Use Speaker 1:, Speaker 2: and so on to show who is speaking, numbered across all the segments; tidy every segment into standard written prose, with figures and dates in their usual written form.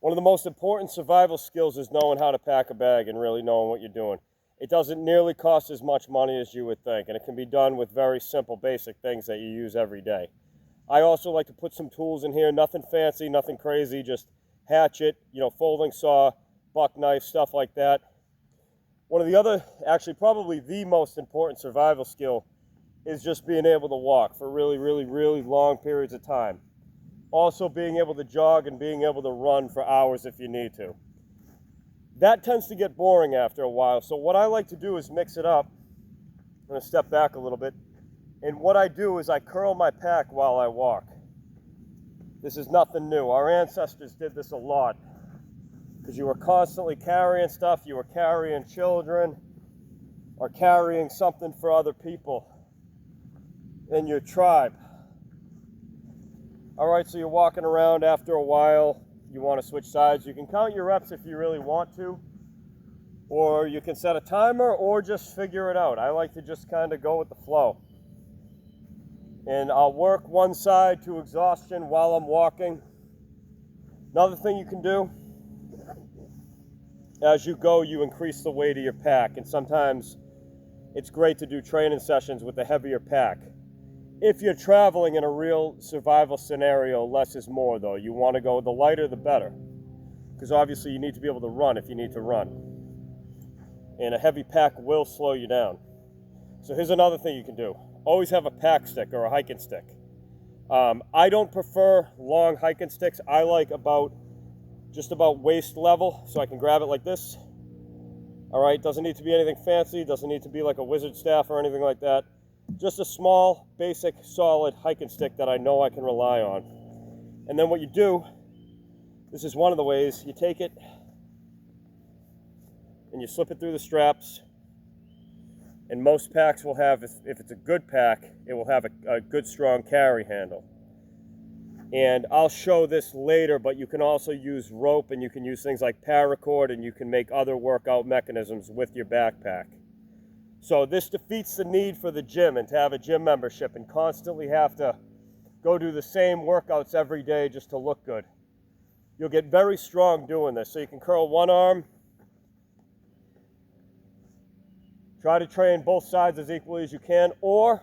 Speaker 1: One of the most important survival skills is knowing how to pack a bag and really knowing what you're doing. It doesn't nearly cost as much money as you would think, and it can be done with very simple, basic things that you use every day. I also like to put some tools in here, nothing fancy, nothing crazy, just hatchet, folding saw, buck knife, stuff like that. One of the other, actually probably the most important survival skill is just being able to walk for really, really, really long periods of time. Also being able to jog and being able to run for hours if you need to. That tends to get boring after a while, so what I like to do is mix it up. I'm going to step back a little bit. And what I do is I curl my pack while I walk. This is nothing new. Our ancestors did this a lot because you were constantly carrying stuff. You were carrying children or carrying something for other people in your tribe. All right, so you're walking around after a while. You want to switch sides. You can count your reps if you really want to, or you can set a timer or just figure it out. I like to just kind of go with the flow. And I'll work one side to exhaustion while I'm walking. Another thing you can do, as you go, you increase the weight of your pack, and sometimes it's great to do training sessions with a heavier pack. If you're traveling in a real survival scenario, less is more though. You want to go the lighter the better, because obviously you need to be able to run if you need to run. And a heavy pack will slow you down. So here's another thing you can do. Always have a pack stick or a hiking stick. I don't prefer long hiking sticks. I like just about waist level, so I can grab it like this. All right, doesn't need to be anything fancy, doesn't need to be like a wizard staff or anything like that. Just a small, basic, solid hiking stick that I know I can rely on. And then what you do, this is one of the ways, you take it and you slip it through the straps. And most packs will have, if it's a good pack, it will have a good strong carry handle. And I'll show this later, but you can also use rope, and you can use things like paracord, and you can make other workout mechanisms with your backpack. So this defeats the need for the gym and to have a gym membership and constantly have to go do the same workouts every day just to look good. You'll get very strong doing this. So you can curl one arm. Try to train both sides as equally as you can, or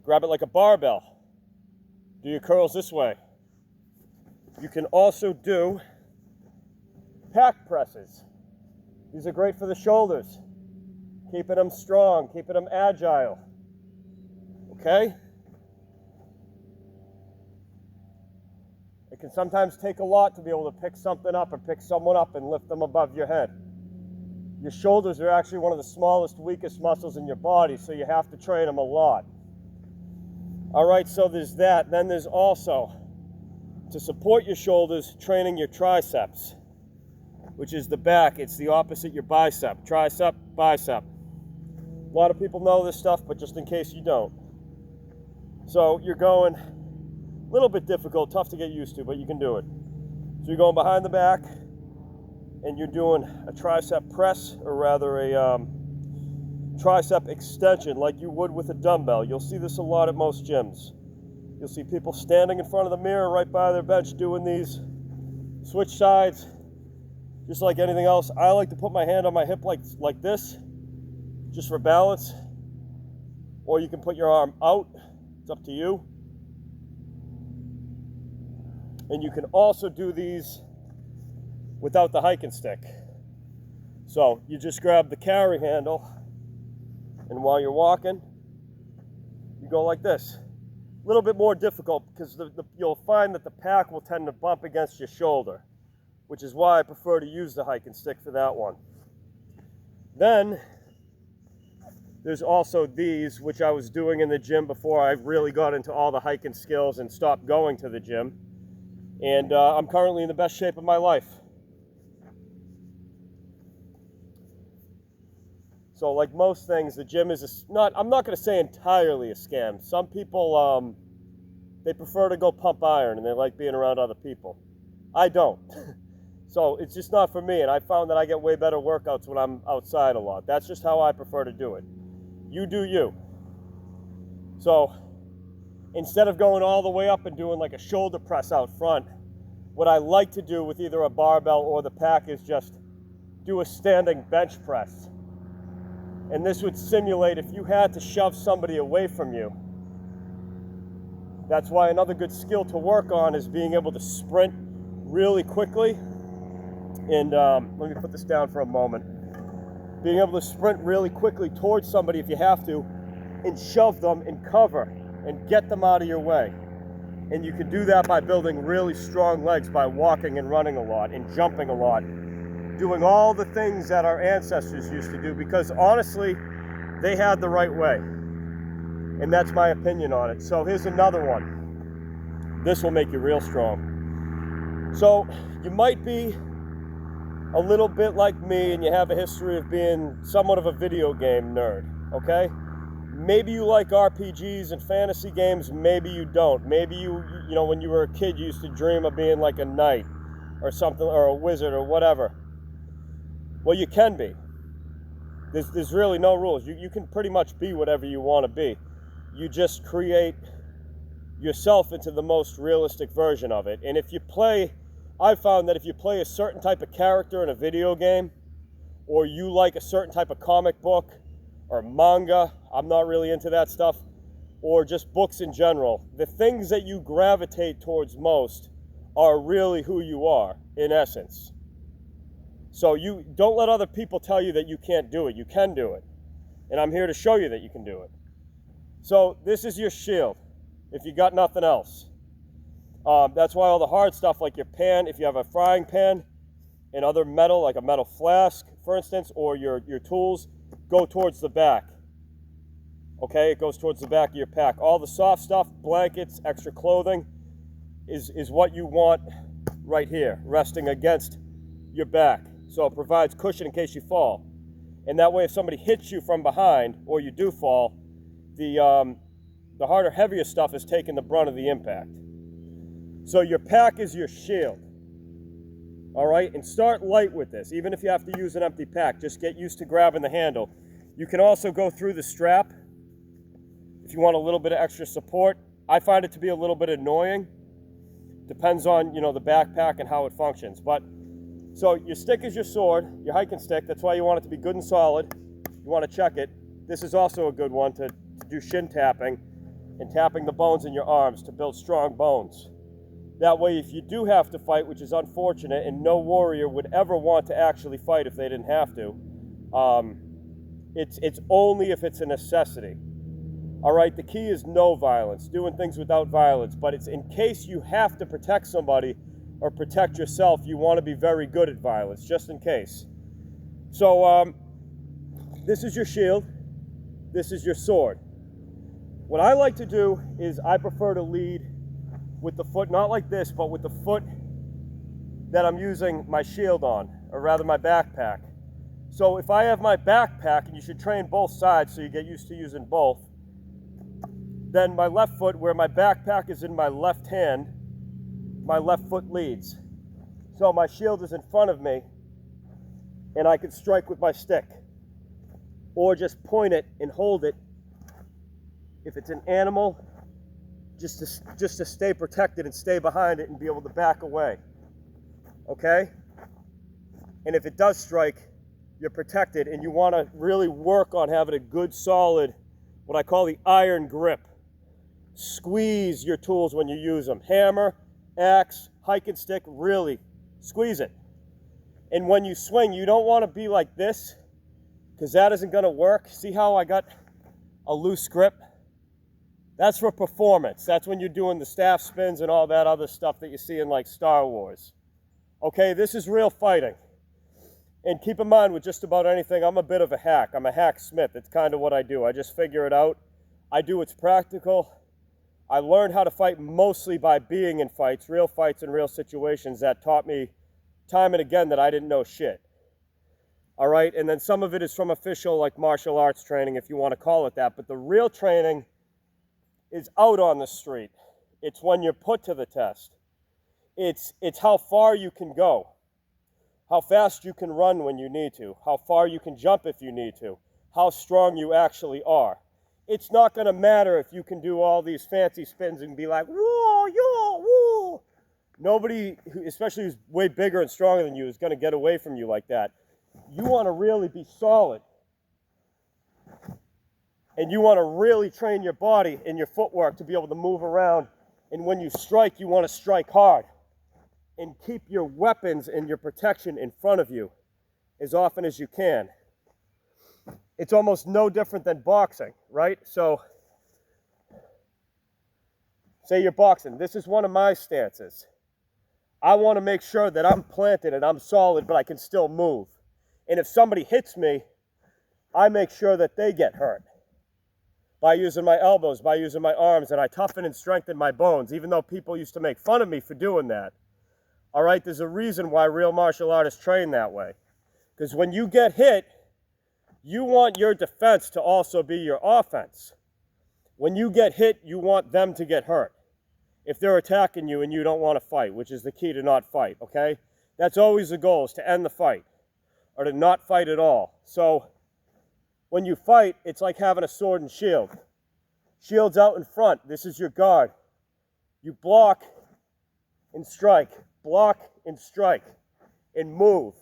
Speaker 1: grab it like a barbell. Do your curls this way. You can also do pack presses. These are great for the shoulders, keeping them strong, keeping them agile. Okay? It can sometimes take a lot to be able to pick something up or pick someone up and lift them above your head. Your shoulders are actually one of the smallest, weakest muscles in your body, so you have to train them a lot. All right, so there's that. Then there's also, to support your shoulders, training your triceps, which is the back. It's the opposite your bicep. Tricep, bicep. A lot of people know this stuff, but just in case you don't. So you're going a little bit difficult, tough to get used to, but you can do it. So you're going behind the back, and you're doing a tricep press, or rather a tricep extension like you would with a dumbbell. You'll see this a lot at most gyms. You'll see people standing in front of the mirror right by their bench doing these. Switch sides, just like anything else. I like to put my hand on my hip like this, just for balance. Or you can put your arm out, it's up to you. And you can also do these without the hiking stick. So you just grab the carry handle, and while you're walking, you go like this. A little bit more difficult because you'll find that the pack will tend to bump against your shoulder, which is why I prefer to use the hiking stick for that one. Then there's also these, which I was doing in the gym before I really got into all the hiking skills and stopped going to the gym. And I'm currently in the best shape of my life. So like most things, the gym is I'm not going to say entirely a scam. Some people, they prefer to go pump iron and they like being around other people. I don't. So it's just not for me, and I found that I get way better workouts when I'm outside a lot. That's just how I prefer to do it. You do you. So instead of going all the way up and doing like a shoulder press out front, what I like to do with either a barbell or the pack is just do a standing bench press. And this would simulate if you had to shove somebody away from you. That's why another good skill to work on is being able to sprint really quickly. And let me put this down for a moment. Being able to sprint really quickly towards somebody if you have to, and shove them and cover and get them out of your way. And you can do that by building really strong legs by walking and running a lot and jumping a lot, doing all the things that our ancestors used to do, because honestly, they had the right way. And that's my opinion on it. So here's another one. This will make you real strong. So you might be a little bit like me and you have a history of being somewhat of a video game nerd, okay? Maybe you like RPGs and fantasy games, maybe you don't. Maybe you know, when you were a kid, you used to dream of being like a knight or something, or a wizard or whatever. Well, you can be. There's really no rules. You can pretty much be whatever you want to be. You just create yourself into the most realistic version of it. And if you play, I've found that if you play a certain type of character in a video game, or you like a certain type of comic book or manga, I'm not really into that stuff, or just books in general, the things that you gravitate towards most are really who you are in essence. So you don't let other people tell you that you can't do it. You can do it. And I'm here to show you that you can do it. So this is your shield, if you got nothing else. That's why all the hard stuff like your pan, if you have a frying pan and other metal, like a metal flask, for instance, or your tools, go towards the back. Okay, it goes towards the back of your pack. All the soft stuff, blankets, extra clothing, is what you want right here, resting against your back. So it provides cushion in case you fall. And that way if somebody hits you from behind, or you do fall, the harder, heavier stuff is taking the brunt of the impact. So your pack is your shield. All right, and start light with this. Even if you have to use an empty pack, just get used to grabbing the handle. You can also go through the strap if you want a little bit of extra support. I find it to be a little bit annoying. Depends on, you know, the backpack and how it functions. But so your stick is your sword, your hiking stick. That's why you want it to be good and solid. You want to check it. This is also a good one to do shin tapping and tapping the bones in your arms to build strong bones. That way, if you do have to fight, which is unfortunate, and no warrior would ever want to actually fight if they didn't have to, it's only if it's a necessity. All right, the key is no violence, doing things without violence, but it's in case you have to protect somebody or protect yourself, you want to be very good at violence, just in case. So this is your shield, this is your sword. What I like to do is I prefer to lead with the foot, not like this, but with the foot that I'm using my shield on, or rather my backpack. So if I have my backpack, and you should train both sides so you get used to using both, then my left foot, where my backpack is in my left hand, my left foot leads. So my shield is in front of me, and I can strike with my stick, or just point it and hold it. If it's an animal, just to stay protected and stay behind it and be able to back away, okay? And if it does strike, you're protected, and you want to really work on having a good, solid, what I call the iron grip. Squeeze your tools when you use them. Hammer, axe, hiking stick, really squeeze it. And when you swing, you don't want to be like this, because that isn't going to work. See how I got a loose grip? That's for performance. That's when you're doing the staff spins and all that other stuff that you see in like Star Wars. Okay, this is real fighting. And keep in mind, with just about anything, I'm a bit of a hack. I'm a hacksmith. It's kind of what I do. I just figure it out. I do what's practical. I learned how to fight mostly by being in fights, real fights in real situations that taught me time and again that I didn't know shit. All right, and then some of it is from official like martial arts training, if you want to call it that. But the real training is out on the street. It's when you're put to the test. It's how far you can go, how fast you can run when you need to, how far you can jump if you need to, how strong you actually are. It's not going to matter if you can do all these fancy spins and be like, whoa, yo, whoa. Nobody, especially who's way bigger and stronger than you, is going to get away from you like that. You want to really be solid. And you want to really train your body and your footwork to be able to move around. And when you strike, you want to strike hard. And keep your weapons and your protection in front of you as often as you can. It's almost no different than boxing, right? So, say you're boxing. This is one of my stances. I want to make sure that I'm planted and I'm solid, but I can still move. And if somebody hits me, I make sure that they get hurt by using my elbows, by using my arms, and I toughen and strengthen my bones, even though people used to make fun of me for doing that. All right, there's a reason why real martial artists train that way. Because when you get hit, you want your defense to also be your offense. When you get hit, you want them to get hurt. If they're attacking you and you don't want to fight, which is the key to not fight, okay? That's always the goal, is to end the fight, or to not fight at all. So, when you fight, it's like having a sword and shield. Shield's out in front. This is your guard. You block and strike. Block and strike. And move.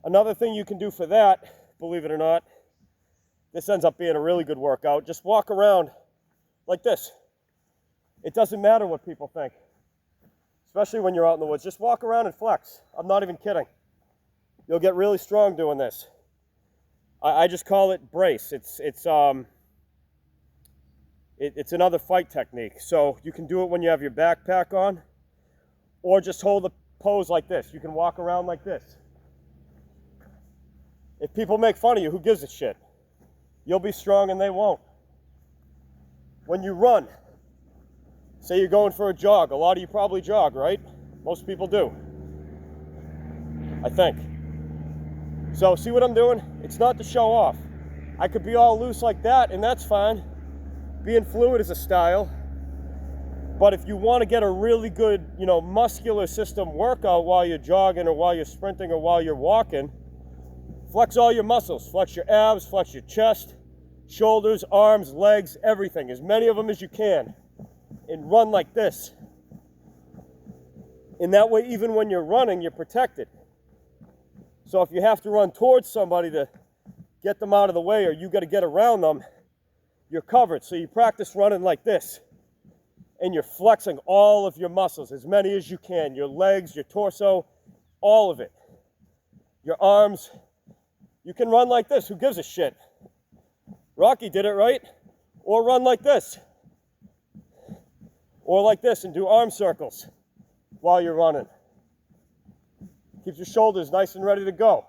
Speaker 1: Another thing you can do for that, believe it or not, this ends up being a really good workout. Just walk around like this. It doesn't matter what people think, especially when you're out in the woods. Just walk around and flex. I'm not even kidding. You'll get really strong doing this. I just call it brace. It's another fight technique. So you can do it when you have your backpack on, or just hold the pose like this. You can walk around like this. If people make fun of you, who gives a shit? You'll be strong and they won't. When you run, say you're going for a jog. A lot of you probably jog, right? Most people do, I think. So see what I'm doing? It's not to show off. I could be all loose like that, and that's fine. Being fluid is a style. But if you want to get a really good, muscular system workout while you're jogging or while you're sprinting or while you're walking, flex all your muscles. Flex your abs, flex your chest, shoulders, arms, legs, everything. As many of them as you can. And run like this. And that way, even when you're running, you're protected. So if you have to run towards somebody to get them out of the way, or you got to get around them, you're covered. So you practice running like this. And you're flexing all of your muscles, as many as you can. Your legs, your torso, all of it. Your arms. You can run like this. Who gives a shit? Rocky did it, right? Or run like this. Or like this and do arm circles while you're running. Keeps your shoulders nice and ready to go.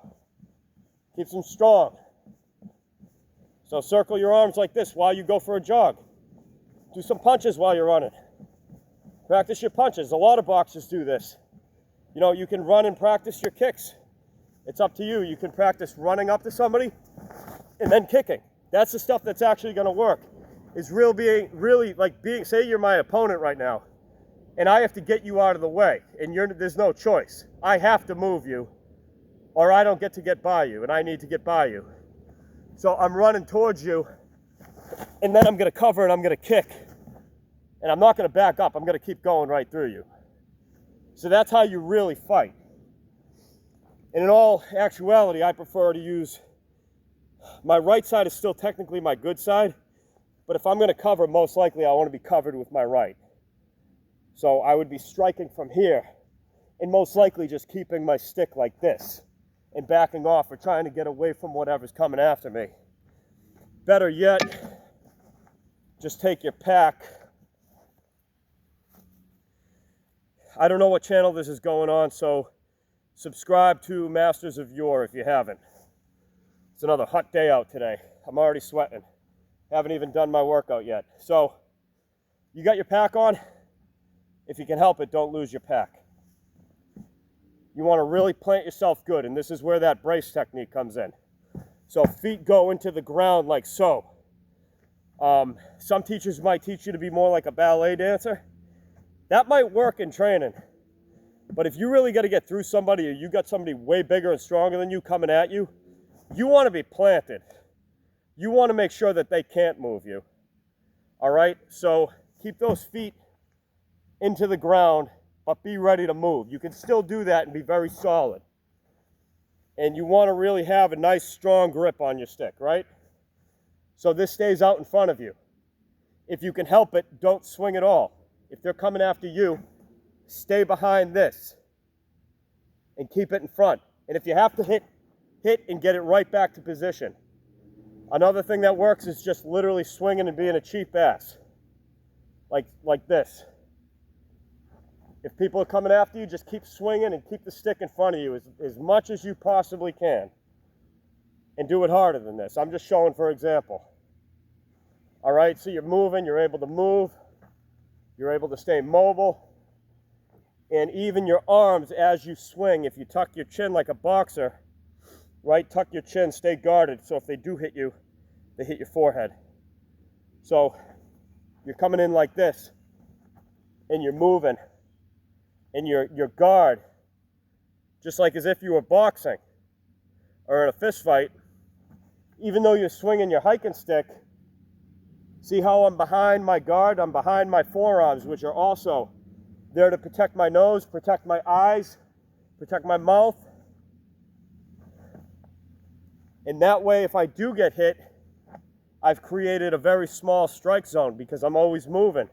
Speaker 1: Keeps them strong. So circle your arms like this while you go for a jog. Do some punches while you're running. Practice your punches. A lot of boxers do this. You can run and practice your kicks. It's up to you. You can practice running up to somebody and then kicking. That's the stuff that's actually going to work. Is say you're my opponent right now, and I have to get you out of the way, and there's no choice. I have to move you, or I don't get by you, and I need to get by you. So I'm running towards you, and then I'm going to cover and I'm going to kick, and I'm not going to back up. I'm going to keep going right through you. So that's how you really fight. And in all actuality, I prefer to use, my right side is still technically my good side, but if I'm going to cover, most likely I want to be covered with my right. So I would be striking from here, and most likely just keeping my stick like this, and backing off or trying to get away from whatever's coming after me. Better yet, just take your pack. I don't know what channel this is going on, so subscribe to Masters of Yore if you haven't. It's another hot day out today. I'm already sweating. Haven't even done my workout yet. So, you got your pack on? If you can help it, don't lose your pack. You want to really plant yourself good, and this is where that brace technique comes in. So feet go into the ground like so. Some teachers might teach you to be more like a ballet dancer. That might work in training. But if you really got to get through somebody, or you got somebody way bigger and stronger than you coming at you, you want to be planted. You want to make sure that they can't move you. All right? So keep those feet into the ground, but be ready to move. You can still do that and be very solid. And you want to really have a nice strong grip on your stick, right? So this stays out in front of you. If you can help it, don't swing at all. If they're coming after you, stay behind this and keep it in front. And if you have to hit and get it right back to position. Another thing that works is just literally swinging and being a cheap ass. Like this. If people are coming after you, just keep swinging and keep the stick in front of you as much as you possibly can. And do it harder than this. I'm just showing for example. All right, so you're moving, you're able to move, you're able to stay mobile. And even your arms as you swing, if you tuck your chin like a boxer, right, tuck your chin, stay guarded. So if they do hit you, they hit your forehead. So you're coming in like this, and you're moving. And your guard, just like as if you were boxing or in a fist fight, even though you're swinging your hiking stick, see how I'm behind my guard? I'm behind my forearms, which are also there to protect my nose, protect my eyes, protect my mouth. And that way, if I do get hit, I've created a very small strike zone because I'm always moving.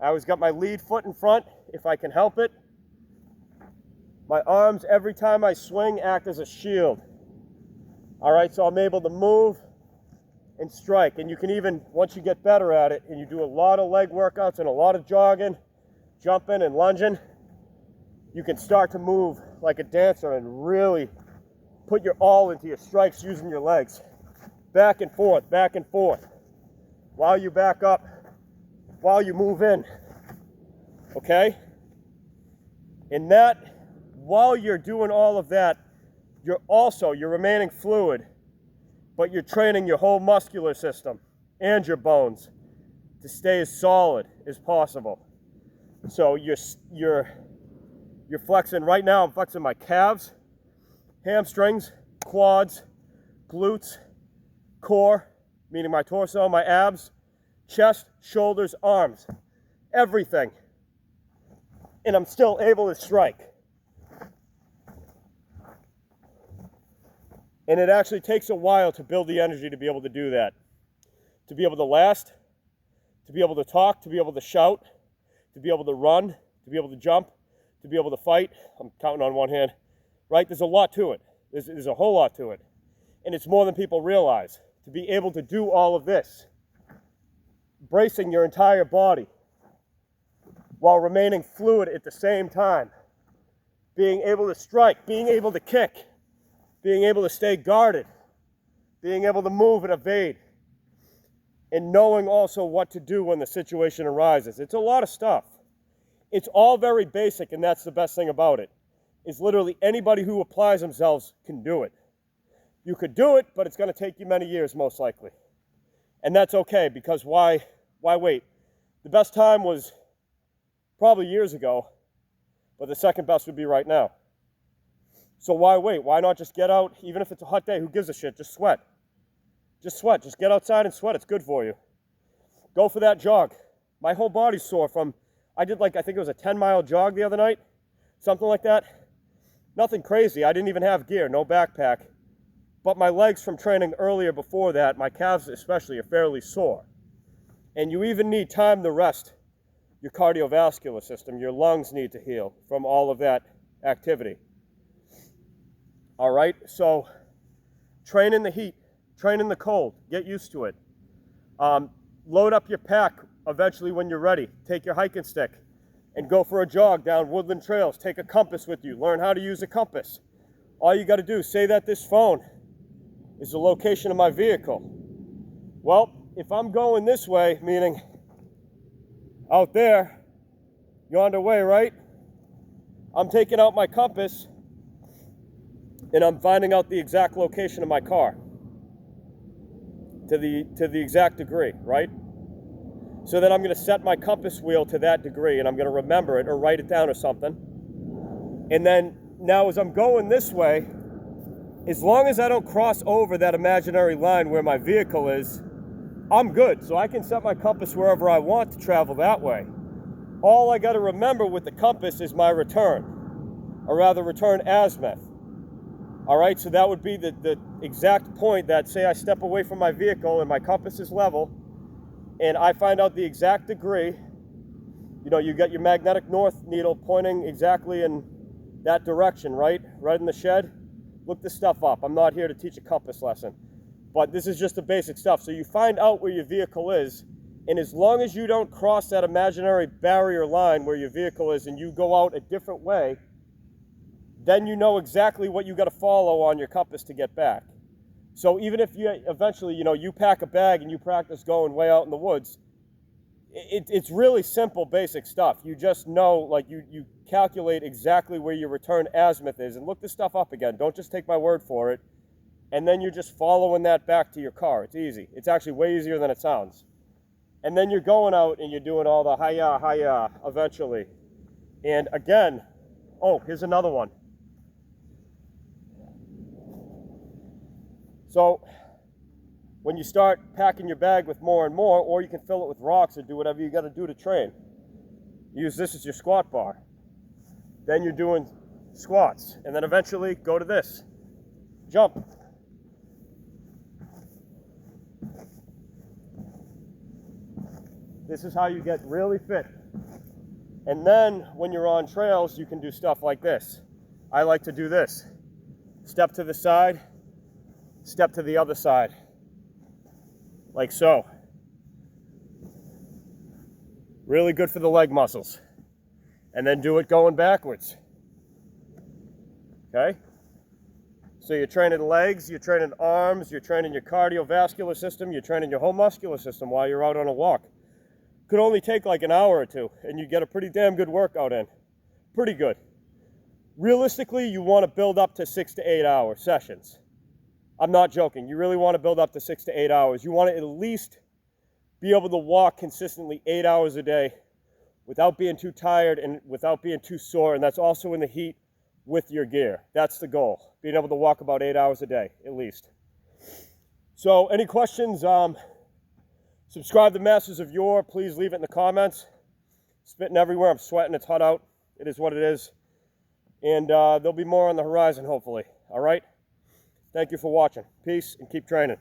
Speaker 1: I always got my lead foot in front if I can help it. My arms, every time I swing, act as a shield. All right, so I'm able to move and strike. And you can even, once you get better at it, and you do a lot of leg workouts and a lot of jogging, jumping and lunging, you can start to move like a dancer and really put your all into your strikes using your legs. Back and forth, while you back up, while you move in, okay? And that, while you're doing all of that, you're remaining fluid, but you're training your whole muscular system and your bones to stay as solid as possible. So you're flexing, right now I'm flexing my calves, hamstrings, quads, glutes, core, meaning my torso, my abs, chest, shoulders, arms, everything. And I'm still able to strike. And it actually takes a while to build the energy to be able to do that. To be able to last, to be able to talk, to be able to shout, to be able to run, to be able to jump, to be able to fight. I'm counting on one hand, right? There's a lot to it. There's a whole lot to it. And it's more than people realize. To be able to do all of this, bracing your entire body while remaining fluid at the same time, being able to strike, being able to kick, being able to stay guarded, being able to move and evade, and knowing also what to do when the situation arises. It's a lot of stuff. It's all very basic, and that's the best thing about it, is literally anybody who applies themselves can do it. You could do it, but it's going to take you many years, most likely. And that's okay, because why wait? The best time was probably years ago, but the second best would be right now. So why wait? Why not just get out, even if it's a hot day, who gives a shit? Just sweat. Just sweat. Just get outside and sweat. It's good for you. Go for that jog. My whole body's sore from, I think it was a 10-mile jog the other night, something like that. Nothing crazy. I didn't even have gear, no backpack. But my legs from training earlier before that, my calves especially, are fairly sore. And you even need time to rest your cardiovascular system. Your lungs need to heal from all of that activity. All right, so train in the heat, train in the cold, get used to it. Load up your pack eventually when you're ready. Take your hiking stick and go for a jog down woodland trails. Take a compass with you, learn how to use a compass. All you got to do, say that this phone is the location of my vehicle. Well, if I'm going this way, meaning out there, yonder way, right? I'm taking out my compass and I'm finding out the exact location of my car to the exact degree, right? So then I'm going to set my compass wheel to that degree and I'm going to remember it or write it down or something. And then now as I'm going this way, as long as I don't cross over that imaginary line where my vehicle is, I'm good. So I can set my compass wherever I want to travel that way. all I got to remember with the compass is my return, or rather return azimuth. All right, so that would be the exact point that, say I step away from my vehicle and my compass is level, and I find out the exact degree. You know, you got your magnetic north needle pointing exactly in that direction, right? Right in the shed. Look this stuff up. I'm not here to teach a compass lesson, but this is just the basic stuff. So you find out where your vehicle is, and as long as you don't cross that imaginary barrier line where your vehicle is and you go out a different way, then you know exactly what you got to follow on your compass to get back. So even if you eventually, you know, you pack a bag and you practice going way out in the woods, it's really simple, basic stuff. You just know, like, you calculate exactly where your return azimuth is, and look this stuff up again. Don't just take my word for it. And then you're just following that back to your car. It's easy. It's actually way easier than it sounds. And then you're going out and you're doing all the hi-ya, hi-ya eventually. And again, oh, here's another one. So when you start packing your bag with more and more, or you can fill it with rocks or do whatever you got to do to train. Use this as your squat bar. Then you're doing squats, and then eventually go to this. Jump. This is how you get really fit. And then when you're on trails, you can do stuff like this. I like to do this. Step to the side, step to the other side. Like so. Really good for the leg muscles. And then do it going backwards. Okay? So you're training legs, you're training arms, you're training your cardiovascular system, you're training your whole muscular system while you're out on a walk. Could only take like an hour or two, and you get a pretty damn good workout in. Pretty good. Realistically, you want to build up to 6 to 8 hour sessions. I'm not joking. You really want to build up to 6 to 8 hours. You want to at least be able to walk consistently 8 hours a day without being too tired and without being too sore, and that's also in the heat with your gear. That's the goal, being able to walk about 8 hours a day at least. So any questions? Subscribe to Masters of Yore. Please leave it in the comments. Spitting everywhere. I'm sweating. It's hot out. It is what it is. And there'll be more on the horizon, hopefully. All right? Thank you for watching. Peace, and keep training.